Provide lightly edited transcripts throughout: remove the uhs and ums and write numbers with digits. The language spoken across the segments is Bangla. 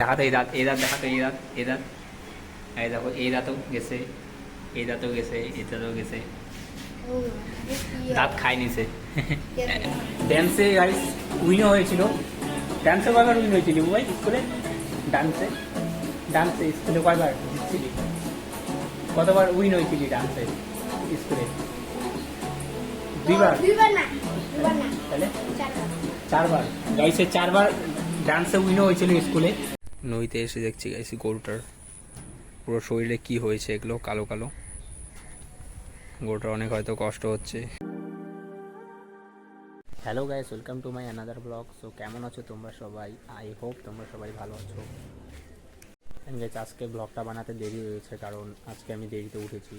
দেখাতো এই দাঁত, এই দাঁত দেখাতো, এই দাঁত, এই দাঁত, এই দেখো এই দাঁতও গেছে, এই দাঁতও গেছে, এই দাঁতও গেছে, দাঁত খাই নিছে। ড্যান্সে গাইস উইনও হয়েছিল। ডান্সে কয়বার উইন হয়েছিল ভাই স্কুলে? ডান্সে ডান্সে স্কুলে কয়বার জিতছিলি? কতবার উইন হয়েছিলি ডান্সে স্কুলে? দুইবার? তাহলে চারবার। গাইসে চারবার ডান্সে উইনও হয়েছিল স্কুলে। নইতে এসে দেখছি গাইছি গরুটার পুরো শরীরে কি হয়েছে, এগুলো কালো কালো। গরুটার অনেক হয়তো কষ্ট হচ্ছে। Hello guys, welcome to my another blog. So কেমন আছো তোমরা সবাই? আই হোপ তোমরা সবাই ভালো আছো। গাইস আজকে ব্লগটা বানাতে দেরি হয়েছে কারণ আজকে আমি দেরিতে উঠেছি,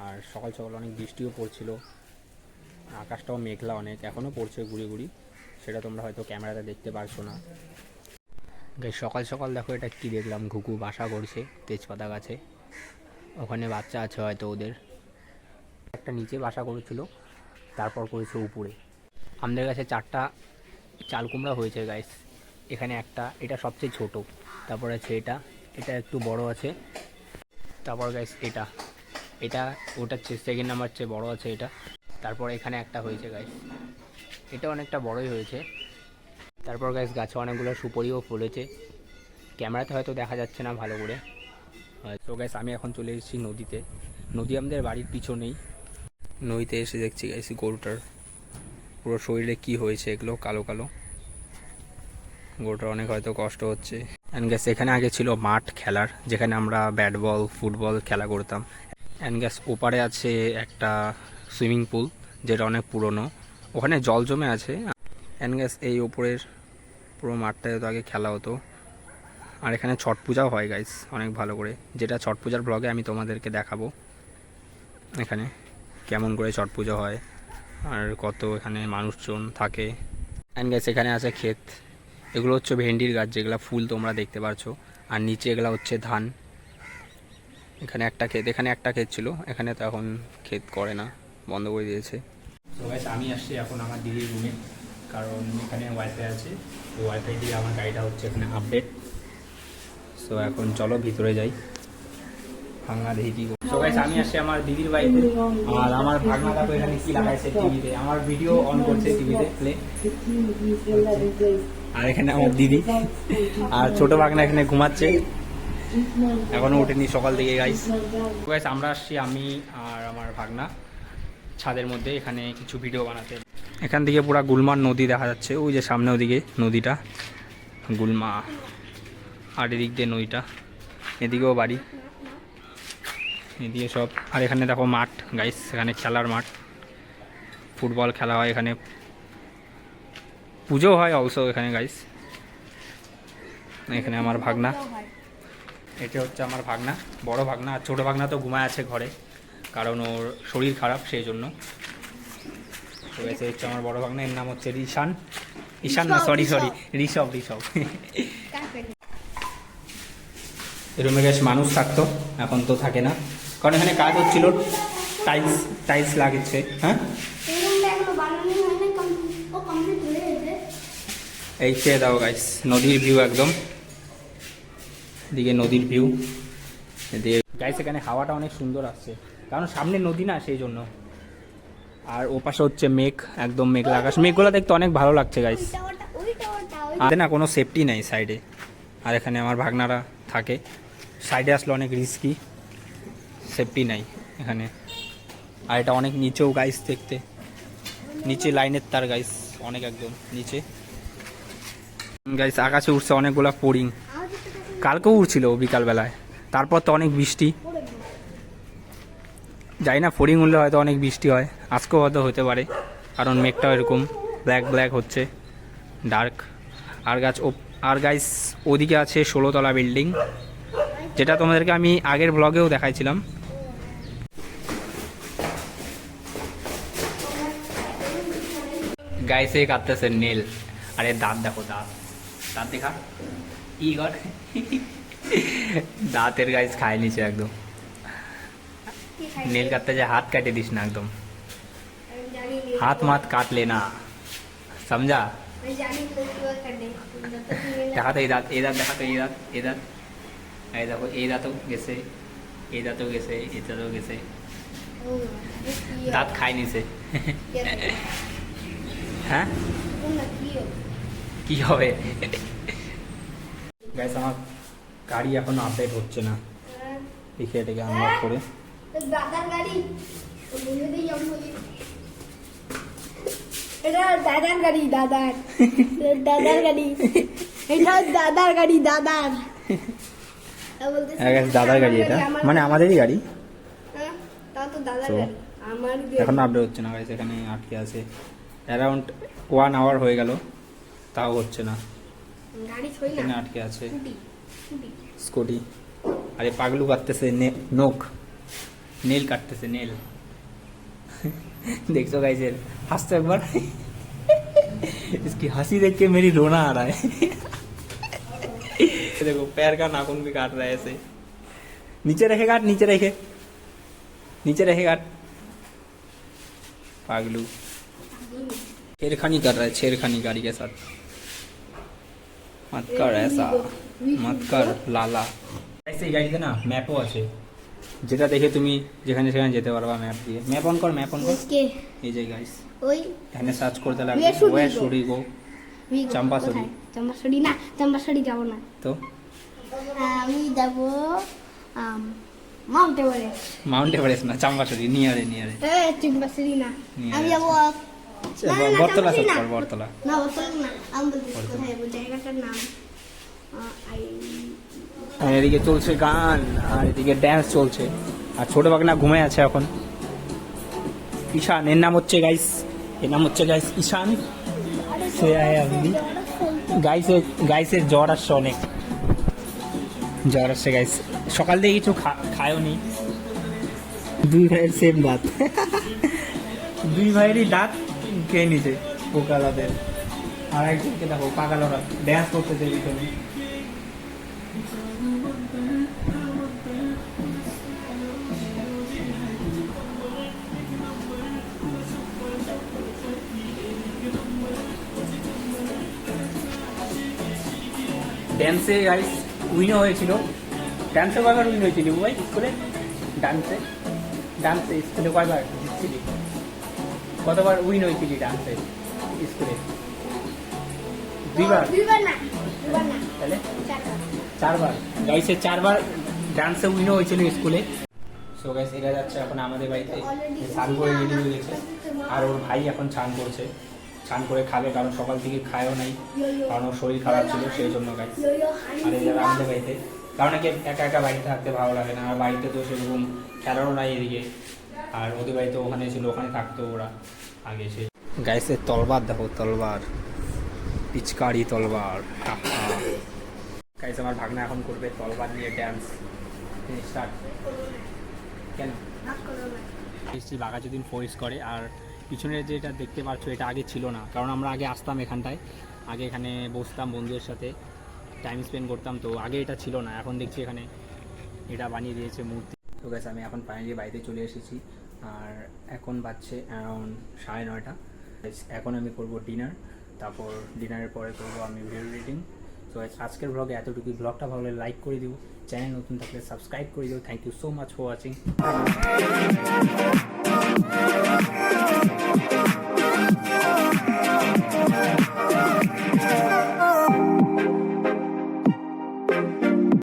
আর সকাল সকাল অনেক বৃষ্টিও পড়ছিল, আকাশটাও মেঘলা অনেক, এখনও পড়ছে গুড়ি গুড়ি, সেটা তোমরা হয়তো ক্যামেরাতে দেখতে পারছো না। গাইস সকাল সকাল দেখো এটা কি দেখলাম, ঘুঘু বাসা করছে তেজপাতা গাছে, ওখানে বাচ্চা আছে হয়তো ওদের। একটা নিচে বাসা করেছিল, তারপর করেছে উপরে। আমাদের কাছে 4টা চাল কুমড়া হয়েছে গাইস। এখানে একটা, এটা সবচেয়ে ছোট, তারপর আছে এটা, এটা একটু বড় আছে, তারপর গাইস এটা, এটা ওটার চেয়ে সেকেন্ড নাম্বার চেয়ে বড় আছে এটা, তারপর এখানে একটা হয়েছে গাইস, এটা অনেকটা বড়ই হয়েছে। তারপর গাইস গাছে অনেকগুলো সুপারিও ফলেছে, ক্যামেরাতে হয়তো দেখা যাচ্ছে না ভালো করে। তো গাইস আমি এখন চলে এসেছি নদীতে। নদী আমাদের বাড়ির পিছনেই। নদীতে এসে দেখছি গাইস গরুটার পুরো শরীরে কি হয়েছে, এগুলো কালো কালো। গরুটার অনেক হয়তো কষ্ট হচ্ছে। অ্যান্ড গ্যাস এখানে আগে ছিল মাঠ খেলার, যেখানে আমরা ব্যাট বল ফুটবল খেলা করতাম। অ্যান্ড গ্যাস ওপারে আছে একটা সুইমিং পুল, যেটা অনেক পুরনো, ওখানে জল জমে আছে। অ্যান্ড গ্যাস এই ওপরের পুরো মাঠটায় তো আগে খেলা হতো। আর এখানে ছট পূজাও হয় গাইস অনেক ভালো করে, যেটা ছট পূজার ব্লগে আমি তোমাদেরকে দেখাবো এখানে কেমন করে ছট পুজো হয় আর কত এখানে মানুষজন থাকে। অ্যান্ড গ্যাস এখানে আছে ক্ষেত, এগুলো হচ্ছে ভেন্ডির গাছ, যেগুলো ফুল তোমরা দেখতে পাচ্ছ, আর নিচে এগুলো হচ্ছে ধান। এখানে একটা ক্ষেত, এখানে একটা ক্ষেত ছিল, এখানে তো এখন ক্ষেত করে না, বন্ধ করে দিয়েছে। তো গাইস আমি আসছি এখন আমার দিদির রুমে, কারণ এখানে ওয়াইফাই আছে, তো ওয়াইফাই দিয়ে আমার গাড়িটা হচ্ছে এখানে আপডেট। সো এখন চলো ভিতরে যাই, ভাঙনা দেখি কি। সো গাইস আমি আসছি আমার দিদির বাড়িতে, আর আমার ভাগনা দেখো এখানে কি লাগাইছে টিভিতে, আমার ভিডিও অন করছে টিভিতে প্লে। আর এখানে আমার দিদি আর ছোট ভাগনা এখানে ঘুমাচ্ছে, এখনো ওঠেনি সকাল থেকে গাইস। গাইস আমরা আসছি আমি আর আমার ভাগনা ছাদের মধ্যে এখানে কিছু ভিডিও বানাতে। এখান থেকে পুরো গুলমার নদী দেখা যাচ্ছে, ওই যে সামনে ওদিকে নদীটা গুলমা, আর এদিক দিয়ে নদীটা, এদিকেও বাড়ি, এদিকে সব। আর এখানে দেখো মাঠ গাইস, এখানে খেলার মাঠ, ফুটবল খেলা হয় এখানে, পুজো হয় অলসো এখানে গাইস। এখানে আমার ভাগনা, এটা হচ্ছে আমার ভাগনা, বড় ভাগনা, আর ছোটো ভাগনা তো ঘুমায় আছে ঘরে, কারণ ওর শরীর খারাপ সেই জন্য। তো এসে হচ্ছে আমার বড় ভাগনা, এর নাম হচ্ছে ঋষান, ঈশান না সরি ঋষভ। রুমে বেশ মানুষ থাকতো, এখন তো থাকে না, কারণ এখানে কাজ হচ্ছিল, টাইলস লাগিয়েছে। হ্যাঁ এই খেয়ে দাও গাইস, নদীর ভিউ একদম, এদিকে নদীর ভিউ, এদিকে গাইস এখানে হাওয়াটা অনেক সুন্দর আসছে, কারণ সামনে নদী না সেই জন্য। আর ও পাশে হচ্ছে মেঘ, একদম মেঘলা আকাশ, মেঘগুলো দেখতে অনেক ভালো লাগছে গাইস। আর না কোনো সেফটি নাই সাইডে, আর এখানে আমার ভাগনারা থাকে, সাইডে আসলে অনেক রিস্কি, সেফটি নাই এখানে। আর এটা অনেক নিচেও গাইস, দেখতে নিচে লাইনের তার গাইস, অনেক একদম নিচে গাইস। আকাশে উঠছে অনেকগুলা ফড়িং, কালকেও উঠছিল বিকালবেলায়, তারপর তো অনেক বৃষ্টি, যাই না ফড়িং উঠলে হয়তো অনেক বৃষ্টি হয়, আজকেও হয়তো হতে পারে, কারণ মেঘটাও এরকম ব্ল্যাক হচ্ছে, ডার্ক। আর গাইস ওদিকে আছে 16তলা বিল্ডিং, যেটা তোমাদেরকে আমি আগের ব্লগেও দেখাইছিলাম। গাইসে কাটতেছে নেল, আরে দাঁত দেখো, দাঁত দেখা ই কর, দাঁতের গাইস খায় নিছে একদম। নেল কাটতে যে হাত কাটে দিস না একদম, हाथ मत काट लेना, समझा? দেখাতো এই দাঁত দেখাতো এই দাঁত এই দেখো এই দাঁতও গেছে, এই দাঁতও গেছে, এই দাঁতও গেছে, দাঁত খাই নিছে। হ্যাঁ কি হবে গাইস, আমার গাড়ি এখনো আপডেট হচ্ছে না, দেখে এটাকে আনলক করে। দাদার গাড়ি, এটা দাদার গাড়ি, দাদার দাদার গাড়ি, এটা দাদার গাড়ি, দাদার দাদার গাড়ি, এটা মানে আমাদেরই গাড়ি। তাও তো দাদার গাড়ি, আমার এখন আপডেট হচ্ছে না গাইস, এখানে আটকে আছে। অ্যারাউন্ড 1 আওয়ার হয়ে গেল, তাও হচ্ছে না, গাড়ি ছই না, এখানে আটকে আছে। স্কুটি, আরে পাগলু কাটতেছে নোক, নেল কাটতেছে, নেল। देखो गाइस, हंस तो एक बार। इसकी हंसी देख के मेरी रोना आ रहा है। देखो पैर का नाखून भी काट रहा है ऐसे। नीचे रखे काट, नीचे रखे, नीचे रखे काट। पागलू छेड़खानी कर रहा है, छेड़खानी गाड़ी के साथ। मत कर ऐसा, मत कर लाला। ऐसे ही गाड़ीতে না ম্যাপও আছে, যেটা দেখে তুমি যেখানে সেখানে যেতে পারবা ম্যাপ দিয়ে। ম্যাপ অন কর, ম্যাপ অন কর। এই যে গাইস, ওই এখানে সার্চ করতে লাগবে ওয়ে শুড উই গো, চাম্পাসড়ি। চাম্পাসড়ি না, চাম্পাসড়ি যাব না তো আমি যাব মাউন্ট এভারেস্ট। মাউন্ট এভারেস্ট না, চাম্পাসড়ি, নিয়ারে নিয়ারে। চাম্পাসড়ি না, আমি যাব বরতলা। সার্চ কর বরতলা। না বরতলা না, আমি বলছি কোথায় যাব, জায়গাটার নাম আর এদিকে চলছে গান, আর এদিকে ড্যান্স চলছে, আর ছোট বাগনা ঘুমায় আছে এখন। ঈশান, এর নাম হচ্ছে গাইস, এর নাম হচ্ছে গাইস ঈশান। সে আয় আপনি গাইসের জ্বর আসছে, অনেক জ্বর আসছে গাইস। সকাল থেকে কিছু খায়ও নি। দুই ভাইয়ের সেম দাঁত, দুই ভাইয়েরই দাঁত খেয়ে নিছে পোকালাদের। আর একজনকে দেখো পাগালরা ড্যান্স করতেছে পিছনে। ডান্সে গাইস উইনও হয়েছিল। ডান্সে কয়বার উইন হয়েছিল ভাই স্কুলে? ডান্সে স্কুলে কয়বার জিতছিলি? কতবার উইন হয়েছিলি ডান্সে স্কুলে? দুইবার তাহলে 4বার। গাইসে 4বার ডান্সে উইনও হয়েছিল স্কুলে। সো গাইস, এরা যাচ্ছে এখন আমাদের বাড়িতে, স্নান করে রেডি হয়ে গেছে, আর ওর ভাই এখন স্নান করছে, স্নান করে খাবে, কারণ সকাল থেকে খায়ও নাই, কারণ ওর শরীর খারাপ ছিল সেই জন্য গাইস। আর এই যারা আমাদের বাড়িতে, কারণ নাকি একা একা বাড়িতে থাকতে ভালো লাগে না, আর বাড়িতে তো সেরকম খেলারও নাই এদিকে, আর ওদের বাড়িতে ওখানে ছিল, ওখানে থাকতো ওরা আগে। সে গাইসের তলবার দেখো, তলবার, পিচকারি তলবার। গাইস, আমার ভাগনা এখন করবে তলবার নিয়ে ড্যান্স। স্টার্ট। কেন এসছি বাঘাযতীন ফোর্স করে। আর পিছনে যেটা দেখতে পাচ্ছ, এটা আগে ছিল না, কারণ আমরা আগে আসতাম এখানটায়, আগে এখানে বসতাম বন্ধুদের সাথে, টাইম স্পেন্ড করতাম, তো আগে এটা ছিল না। এখন দেখছি এখানে এটা বানিয়ে দিয়েছে মূর্তি। তো গাইস, আমি এখন ফাইনালি বাড়িতে চলে এসেছি, আর এখন বাজছে অ্যারাউন্ড 9:30। এখন আমি করব ডিনার, তারপর ডিনারের পরে করবো আমি ভিডিও এডিটিং। তো আজকের ব্লগে এতটুকুই। ব্লগটা ভালো লাগলে লাইক করে দিও, চ্যানেল নতুন থাকলে সাবস্ক্রাইব করে দিও। Thank you so much for watching.